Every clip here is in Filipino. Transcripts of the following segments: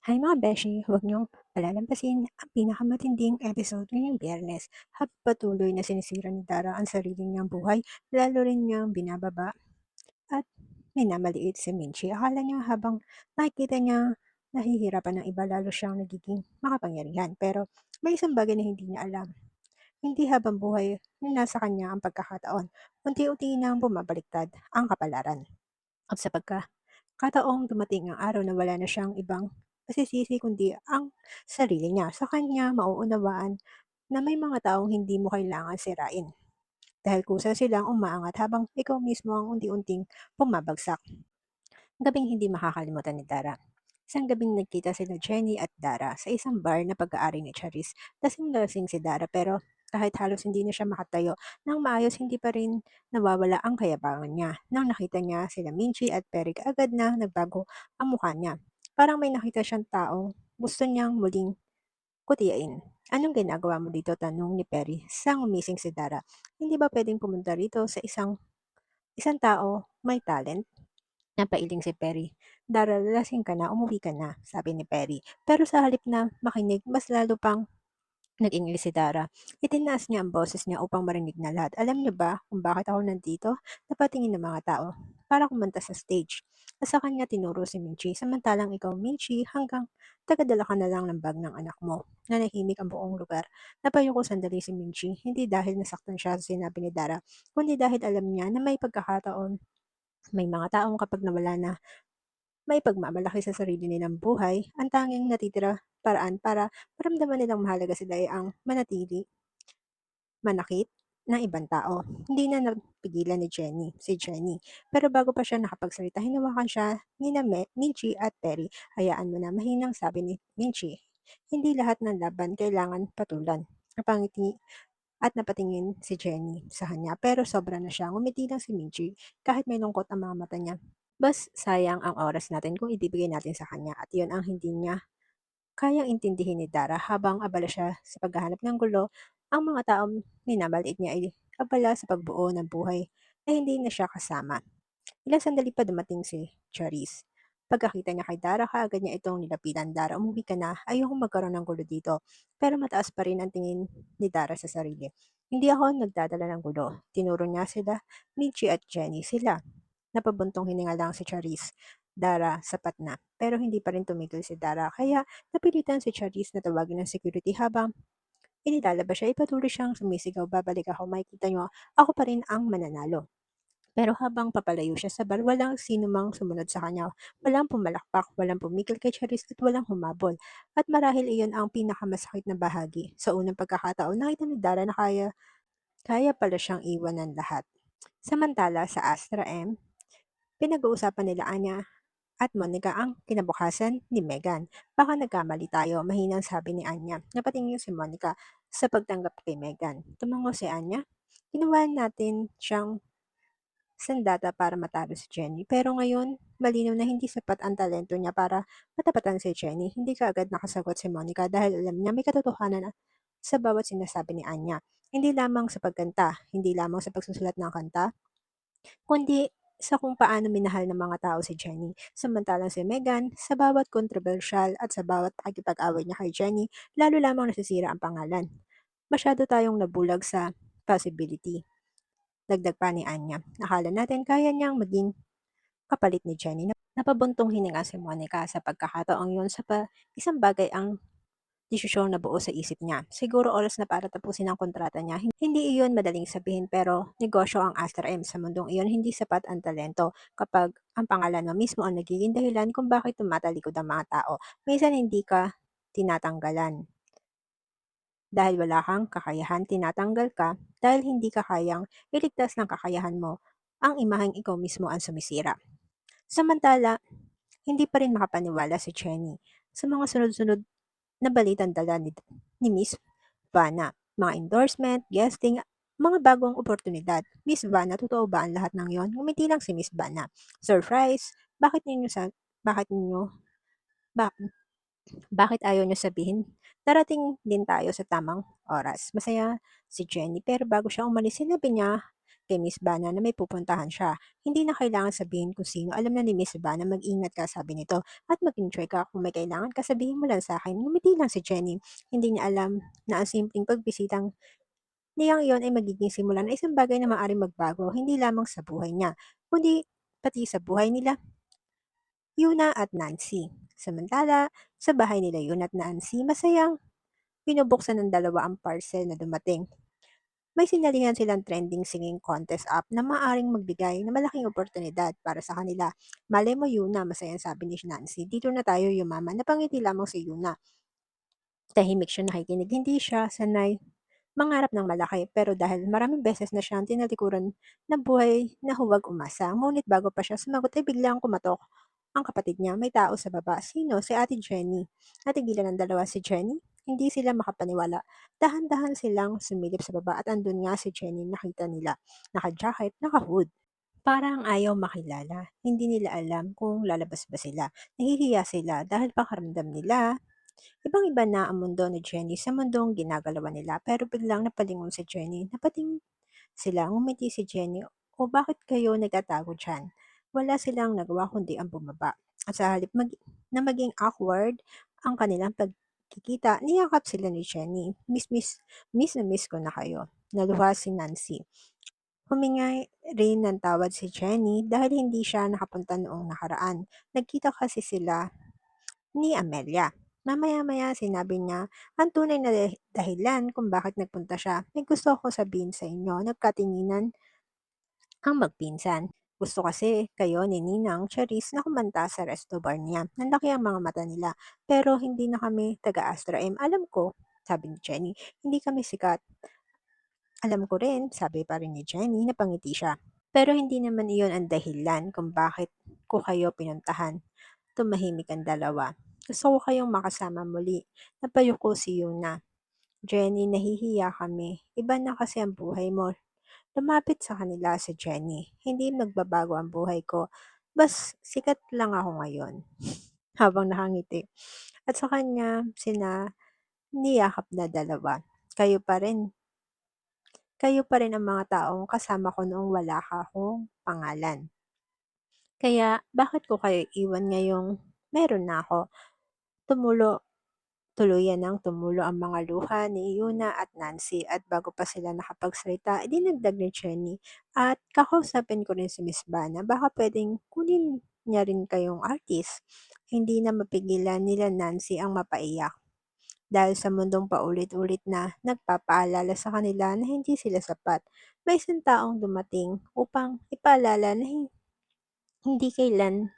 Hi mga beshi, huwag niyong palalampasin ang pinakamatinding episode ngayong Biyernes habang patuloy na sinisira ni Dara ang sarili niyang buhay, lalo rin niyang binababa at minamaliit si Minchi. Akala niya habang nakikita niya nahihirapan ng iba lalo siyang nagiging makapangyarihan. Pero may isang bagay na hindi niya alam. Hindi habang buhay na nasa kanya ang pagkakataon. Unti-unti nang bumabaliktad ang kapalaran. At sa kataong dumating ang araw na wala na siyang ibang masisisi kundi ang sarili niya. Sa kanya mauunawaan na may mga taong hindi mo kailangan sirain. Dahil kusa silang umaangat habang ikaw mismo ang unti-unting bumabagsak. Gabing hindi makakalimutan ni Dara. Isang gabing nagkita sila Jenny at Dara sa isang bar na pag-aari ni Charis. Lasing-lasing si Dara pero kahit halos hindi na siya makatayo nang maayos hindi pa rin nawawala ang kayabangan niya. Nang nakita niya sila Minchi at Peric agad na nagbago ang mukha niya. Parang may nakita siyang taong gusto niyang muling kutiyain. Anong ginagawa mo dito? Tanong ni Perry. Sang umising si Dara. Hindi ba pwedeng pumunta rito sa isang tao may talent? Napailing si Perry. Dara, lasing ka na, umuwi ka na, sabi ni Perry. Pero sa halip na makinig, mas lalo pang nag-ingili si Dara. Itinaas niya ang boses niya upang marinig na lahat. Alam niyo ba kung bakit ako nandito? Napatingin ng mga tao. Para kumanta sa stage. At sa kanya tinuro si Minchi. Samantalang ikaw, Minchi, hanggang tagadala ka na lang ng bag ng anak mo. Nanahimik ang buong lugar. Napayo ko sandali si Minchi. Hindi dahil nasaktan siya sa sinabi ni Dara, kundi dahil alam niya na may pagkakataon may mga taong kapag nawala na may pagmamalaki sa sarili nilang buhay, ang tanging natitira paraan para maramdaman nilang mahalaga sila ay ang manakit ng ibang tao. Hindi na napigilan si Jenny. Pero bago pa siya nakapagsalita, hinawakan siya ni Minchi at Perry. Hayaan mo na, mahinang sabi ni Minchi. Hindi lahat ng laban kailangan patulan. Napangiti at napatingin si Jenny sa kanya pero sobra na siya. Ngumiti lang si Minchi kahit may lungkot ang mga mata niya. Sayang ang oras natin kung ibibigay natin sa kanya at yun ang hindi niya kayang intindihin ni Dara habang abala siya sa paghahanap ng gulo, ang mga taong minamaliit niya ay abala sa pagbuo ng buhay na hindi na siya kasama. Ilang sandali pa dumating si Charisse. Pagkakita niya kay Dara, kaagad niya itong nilapitan. Dara, umuwi ka na. Ayokong magkaroon ng gulo dito. Pero mataas pa rin ang tingin ni Dara sa sarili. Hindi ako nagdadala ng gulo. Tinuro niya sila, Michi at Jenny. Sila. Napabuntong hininga lang si Charisse. Dara, sapat na. Pero hindi pa rin tumigil si Dara. Kaya napilitan si Charisse na tawagin ng security habang inilalabas siya. Ipatuloy siyang sumisigaw. Babalik ako. Makikita niyo, ako pa rin ang mananalo. Pero habang papalayo siya sa bar, walang sino mang sumunod sa kanya. Walang pumalakpak, walang pumikil kay Charisse at walang humabol. At marahil iyon ang pinakamasakit na bahagi. Sa unang pagkakataon, nakita ni Dara na kaya pala siyang iwan ng lahat. Samantala sa Astra M, pinag-uusapan nila Anya at Monica ang kinabukasan ni Megan. Baka nagkamali tayo, mahinang sabi ni Anya. Napatingin si Monica sa pagtanggap kay Megan. Tumango si Anya. Ginawa natin siyang sandata para matalo si Jenny. Pero ngayon, malinaw na hindi sapat ang talento niya para matapatan si Jenny. Hindi kaagad nakasagot si Monica dahil alam niya may katotohanan sa bawat sinasabi ni Anya. Hindi lamang sa pagkanta, hindi lamang sa pagsusulat ng kanta, kundi sa kung paano minahal ng mga tao si Jenny. Samantalang si Megan, sa bawat kontrobersyal at sa bawat pakikipag-away niya kay Jenny, lalo lamang nasisira ang pangalan. Masyado tayong nabulag sa possibility. Dagdag pa ni Anya. Akala natin kaya niyang maging kapalit ni Jenny. Napabuntong hininga si Monica sa pagkakataong yun isang bagay ang desisyong nabuo sa isip niya. Siguro oras na para tapusin ang kontrata niya. Hindi iyon madaling sabihin pero negosyo ang Astra M. Sa mundong iyon, hindi sapat ang talento kapag ang pangalan mo mismo ang nagiging dahilan kung bakit tumatalikod ang mga tao. Minsan hindi ka tinatanggalan dahil wala kang kakayahan, tinatanggal ka dahil hindi ka kayang iligtas ng kakayahan mo ang imaheng ikaw mismo ang sumisira. Samantala, hindi pa rin makapaniwala si Jenny sa mga sunod-sunod na balitang dala ni Miss Vana. Mga endorsement, guesting, mga bagong oportunidad. Miss Vana, totoo ba ang lahat ng yon? Ngumiti lang si Miss Vana. Surprise! Bakit ninyo, ba, bakit ayaw nyo sabihin? Darating din tayo sa tamang oras. Masaya si Jenny pero bago siya umalis, sinabi niya kay Miss Bana na may pupuntahan siya. Hindi na kailangan sabihin kung sino, alam na ni Miss Bana, mag-ingat ka sabi nito. At mag-enjoy ka, kung may kailangan ka sabihin mo lang sa akin. Ngumiti lang si Jenny. Hindi niya alam na ang simpleng pagbisitang niyang iyon ay magiging simula ng isang bagay na maaaring magbago, hindi lamang sa buhay niya, kundi pati sa buhay nila Yuna at Nancy. Samantala, sa bahay nila Yuna at Nancy, masayang binubuksan ng dalawa ang parcel na dumating. May sinalingan silang trending singing contest app na maaaring magbigay ng malaking oportunidad para sa kanila. Malay mo Yuna, masayang sabi ni Nancy, dito na tayo yumaman. Napangiti lamang si Yuna. Tahimik siya nakikinig, hindi siya sanay mangarap ng malaki, pero dahil maraming beses na siyang tinalikuran ng buhay na huwag umasa, ngunit bago pa siya sumagot ay biglang kumatok ang kapatid niya. May tao sa baba. Sino? Si Ate Jenny. Natigilan ng dalawa si Jenny. Hindi sila makapaniwala. Dahan-dahan silang sumilip sa baba at andun nga si Jenny, nakita nila. Naka-jacket, naka-hood. Parang ayaw makilala. Hindi nila alam kung lalabas ba sila. Nahihiya sila dahil pakaramdam nila ibang-iba na ang mundo ni Jenny sa mundong ginagalawan nila, pero biglang napalingon si Jenny. Napatingin sila, ngumiti si Jenny, o bakit kayo nagtatago dyan? Wala silang nagawa kundi ang bumaba. At sa halip na maging awkward ang kanilang pagkikita, niyakap sila ni Jenny. Miss ko na kayo. Naluha si Nancy. Huminga rin ng tawad si Jenny dahil hindi siya nakapunta noong nakaraan. Nagkita kasi sila ni Amelia. Mamaya-maya sinabi niya ang tunay na dahilan kung bakit nagpunta siya. May gusto ako sabihin sa inyo, nagkatinginan ang magpinsan. Gusto kasi kayo ni Ninang Charis na kumanta sa resto bar niya. Nandaki ang mga mata nila. Pero hindi na kami taga-Astra M. Alam ko, sabi ni Jenny, hindi kami sikat. Alam ko rin, sabi pa rin ni Jenny, napangiti siya. Pero hindi naman iyon ang dahilan kung bakit ko kayo pinuntahan. Tumahimik ang dalawa. Gusto ko kayong makasama muli. Napayuko si Yuna. Jenny, nahihiya kami. Iba na kasi ang buhay mo. Lumapit sa kanila si Jenny. Hindi magbabago ang buhay ko. Bas, sikat lang ako ngayon. Habang nakangiti. At sa kanya, niyakap na dalawa. Kayo pa rin. Kayo pa rin ang mga taong kasama ko noong wala ka akong pangalan. Kaya, bakit ko kayo iwan ngayong meron na ako? Tumulo Tuluyan ng tumulo ang mga luha ni Yuna at Nancy at bago pa sila nakapagsalita, idinagdag ni Jenny at kakausapin ko rin si Miss Bana, baka pwedeng kunin niya rin kayong artist. Hindi na mapigilan nila Nancy ang mapaiyak dahil sa mundong paulit-ulit na nagpapaalala sa kanila na hindi sila sapat. May isang taong dumating upang ipaalala na hindi kailangan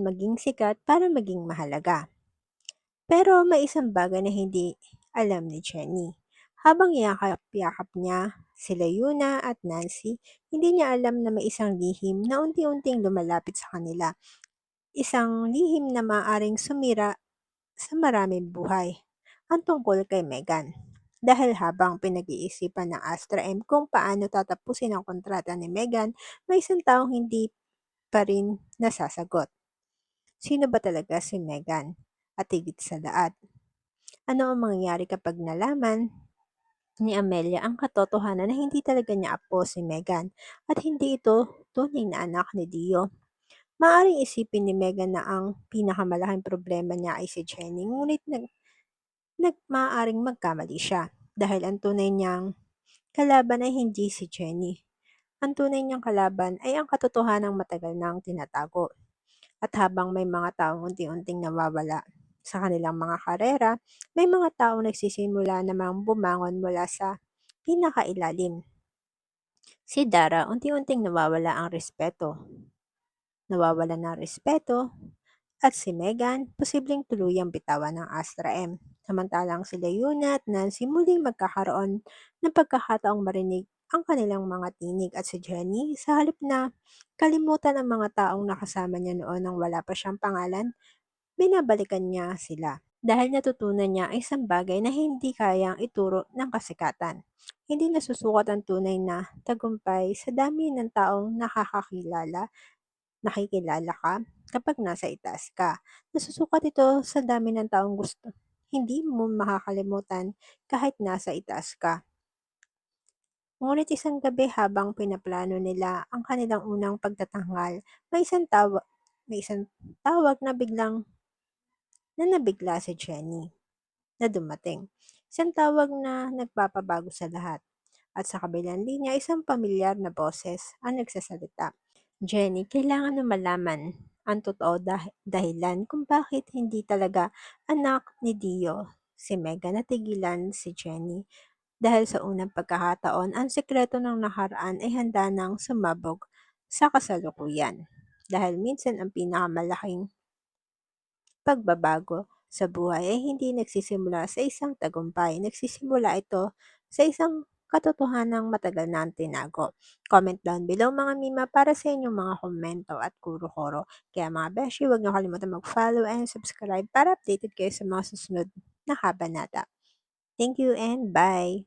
maging sikat para maging mahalaga. Pero may isang bagay na hindi alam ni Jenny. Habang yakap-yakap niya sila Yuna at Nancy, hindi niya alam na may isang lihim na unti-unting lumalapit sa kanila. Isang lihim na maaring sumira sa maraming buhay. Ang tungkol kay Megan. Dahil habang pinag-iisipan ng Astra M kung paano tatapusin ang kontrata ni Megan, may isang taong hindi pa rin nasasagot. Sino ba talaga si Megan? At higit sa lahat, ano ang mangyayari kapag nalaman ni Amelia ang katotohanan na hindi talaga niya apo si Megan at hindi ito tunay na anak ni Dio? Maaring isipin ni Megan na ang pinakamalaking problema niya ay si Jenny, ngunit maaaring magkamali siya dahil ang tunay niyang kalaban ay hindi si Jenny. Ang tunay niyang kalaban ay ang katotohanang matagal nang tinatago. At habang may mga taong unti-unting nawawala sa kanilang mga karera, may mga taong nagsisimula namang bumangon mula sa pinakailalim. Si Dara, unti-unting nawawala ng respeto, at si Megan, posibleng tuluyang bitawan ng Astra M. Samantalang sila Yuna at Nancy muling magkakaroon ng pagkakataong marinig ang kanilang mga tinig at si Jenny, sa halip na kalimutan ang mga taong nakasama niya noon nang wala pa siyang pangalan, binabalikan niya sila. Dahil natutunan niya ang isang bagay na hindi kayang ituro ng kasikatan. Hindi nasusukat ang tunay na tagumpay sa dami ng taong nakikilala ka kapag nasa itaas ka. Nasusukat ito sa dami ng taong hindi mo makakalimutan kahit nasa itaas ka. Ngunit isang gabi habang pinaplano nila ang kanilang unang pagtatanggal, may isang tawag na biglang nabigla si Jenny na dumating. Isang tawag na nagpapabago sa lahat. At sa kabilang linya, isang pamilyar na boses ang nagsasalita. Jenny, kailangan mo malaman ang totoo dahilan kung bakit hindi talaga anak ni Dio si Mega. Natigilan si Jenny dahil sa unang pagkakataon, ang sekreto ng nakaraan ay handa nang sumabog sa kasalukuyan. Dahil minsan ang pinakamalaking pagbabago sa buhay ay hindi nagsisimula sa isang tagumpay. Nagsisimula ito sa isang katotohanang matagal na ang tinago. Comment down below mga mima para sa inyong mga komento at kuro-kuro. Kaya mga beshi, huwag niyo kalimutan mag-follow and subscribe para updated kayo sa mga susunod na kabanata. Thank you and bye!